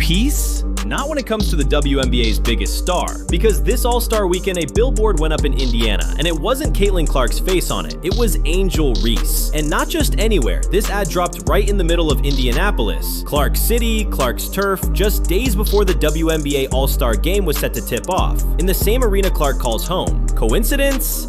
piece? Not when it comes to the WNBA's biggest star, because this All-Star weekend a billboard went up in Indiana, and it wasn't Caitlin Clark's face on it, it was Angel Reese. And not just anywhere, this ad dropped right in the middle of Indianapolis, Clark City, Clark's turf, just days before the WNBA All-Star game was set to tip off, in the same arena Clark calls home. Coincidence?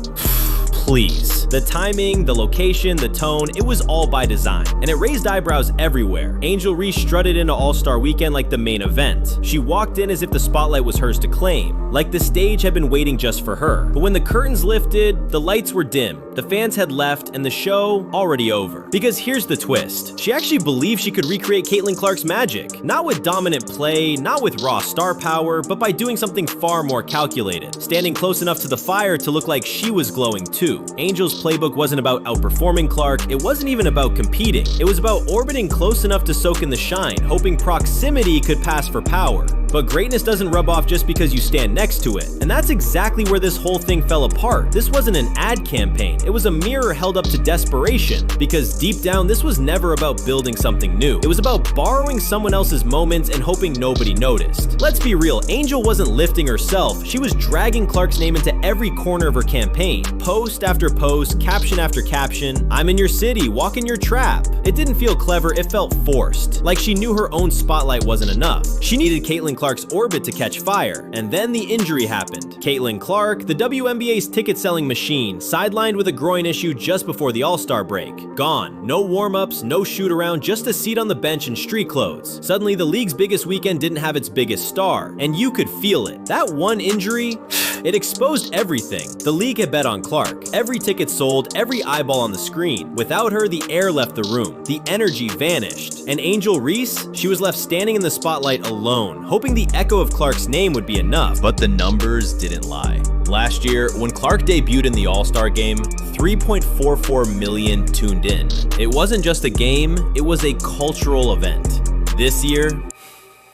Please. The timing, the location, the tone, it was all by design, and it raised eyebrows everywhere. Angel Reese strutted into All-Star weekend like the main event. She walked in as if the spotlight was hers to claim, like the stage had been waiting just for her. But when the curtains lifted, the lights were dim, the fans had left, and the show already over. Because here's the twist. She actually believed she could recreate Caitlin Clark's magic. Not with dominant play, not with raw star power, but by doing something far more calculated. Standing close enough to the fire to look like she was glowing too. Angel's playbook wasn't about outperforming Clark, it wasn't even about competing. It was about orbiting close enough to soak in the shine, hoping proximity could pass for power. But greatness doesn't rub off just because you stand next to it. And that's exactly where this whole thing fell apart. This wasn't an ad campaign, it was a mirror held up to desperation. Because deep down, this was never about building something new. It was about borrowing someone else's moments and hoping nobody noticed. Let's be real, Angel wasn't lifting herself, she was dragging Clark's name into every corner of her campaign. Post after post, caption after caption, I'm in your city, walk in your trap. It didn't feel clever, it felt forced. Like she knew her own spotlight wasn't enough. She needed Caitlin Clark's orbit to catch fire, and then the injury happened. Caitlin Clark, the WNBA's ticket-selling machine, sidelined with a groin issue just before the All-Star break. Gone. No warm-ups, no shoot-around, just a seat on the bench in street clothes. Suddenly, the league's biggest weekend didn't have its biggest star, and you could feel it. That one injury, it exposed everything. The league had bet on Clark. Every ticket sold, every eyeball on the screen. Without her, the air left the room. The energy vanished. And Angel Reese, she was left standing in the spotlight alone, hoping the echo of Clark's name would be enough. But the numbers didn't lie. Last year, when Clark debuted in the All-Star game, 3.44 million tuned in. It wasn't just a game, it was a cultural event. This year,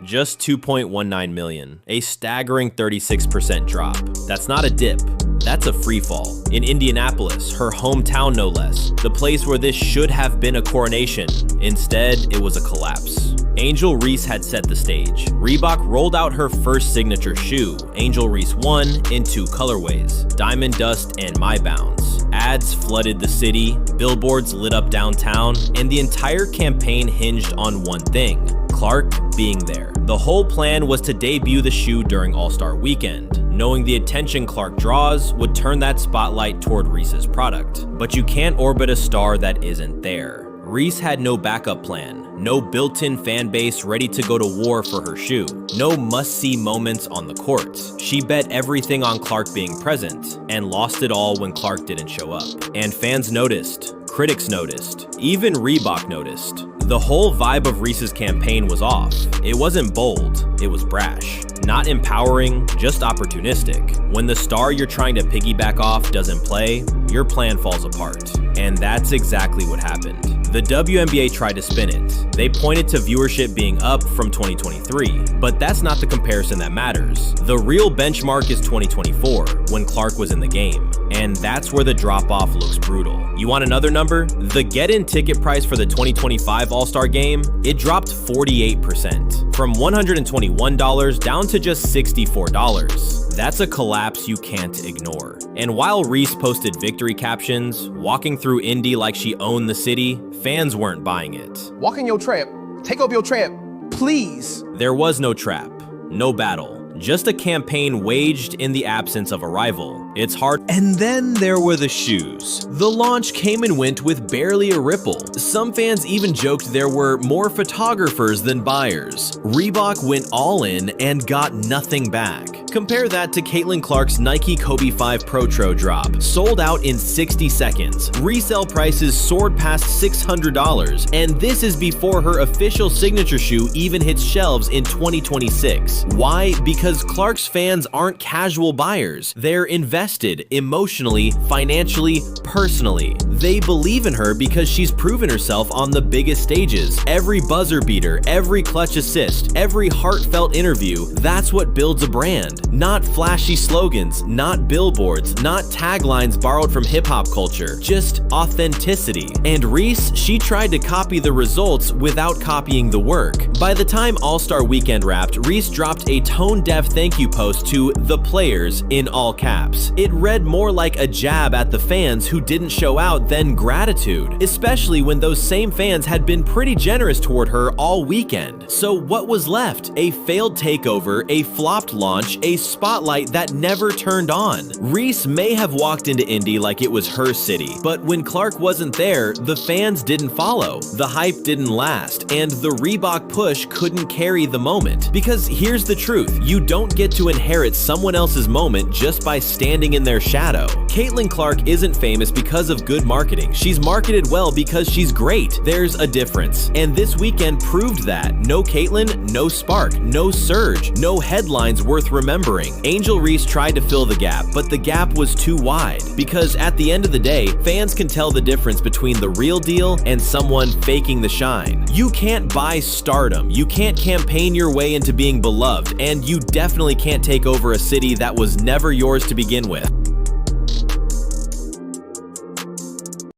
just 2.19 million, a staggering 36% drop. That's not a dip, that's a free fall. In Indianapolis, her hometown no less, the place where this should have been a coronation. Instead, it was a collapse. Angel Reese had set the stage. Reebok rolled out her first signature shoe, Angel Reese 1, in 2 colorways, Diamond Dust and My Bounds. Ads flooded the city, billboards lit up downtown, and the entire campaign hinged on one thing: Clark being there. The whole plan was to debut the shoe during All-Star weekend, knowing the attention Clark draws would turn that spotlight toward Reese's product. But you can't orbit a star that isn't there. Reese had no backup plan, no built-in fan base ready to go to war for her shoe, no must-see moments on the courts. She bet everything on Clark being present, and lost it all when Clark didn't show up. And fans noticed, critics noticed, even Reebok noticed. The whole vibe of Reese's campaign was off. It wasn't bold, it was brash. Not empowering, just opportunistic. When the star you're trying to piggyback off doesn't play, your plan falls apart. And that's exactly what happened. The WNBA tried to spin it. They pointed to viewership being up from 2023, but that's not the comparison that matters. The real benchmark is 2024, when Clark was in the game. And that's where the drop-off looks brutal. You want another number? The get-in ticket price for the 2025 All-Star game, it dropped 48%, from $121 down to just $64. That's a collapse you can't ignore. And while Reese posted victory captions, walking through Indy like she owned the city, fans weren't buying it. Walk in your trap, take up your trap, please. There was no trap, no battle. Just a campaign waged in the absence of a rival. It's hard. And then there were the shoes. The launch came and went with barely a ripple. Some fans even joked there were more photographers than buyers. Reebok went all in and got nothing back. Compare that to Caitlin Clark's Nike Kobe 5 Protro drop. Sold out in 60 seconds. Resale prices soared past $600. And this is before her official signature shoe even hits shelves in 2026. Why? Because Clark's fans aren't casual buyers. They're invested emotionally, financially, personally. They believe in her because she's proven herself on the biggest stages. Every buzzer beater, every clutch assist, every heartfelt interview, that's what builds a brand. Not flashy slogans, not billboards, not taglines borrowed from hip-hop culture, just authenticity. And Reese, she tried to copy the results without copying the work. By the time All-Star Weekend wrapped, Reese dropped a tone-deaf thank you post to the players in all caps. It read more like a jab at the fans who didn't show out than gratitude, especially when those same fans had been pretty generous toward her all weekend. So what was left? A failed takeover, a flopped launch, a spotlight that never turned on. Reese may have walked into Indy like it was her city, but when Clark wasn't there, the fans didn't follow, the hype didn't last, and the Reebok push couldn't carry the moment. Because here's the truth, you don't get to inherit someone else's moment just by standing in their shadow. Caitlin Clark isn't famous because of good marketing. She's marketed well because she's great. There's a difference. And this weekend proved that. No Caitlin, no spark, no surge, no headlines worth remembering. Angel Reese tried to fill the gap, but the gap was too wide. Because at the end of the day, fans can tell the difference between the real deal and someone faking the shine. You can't buy stardom, you can't campaign your way into being beloved, and you definitely can't take over a city that was never yours to begin with.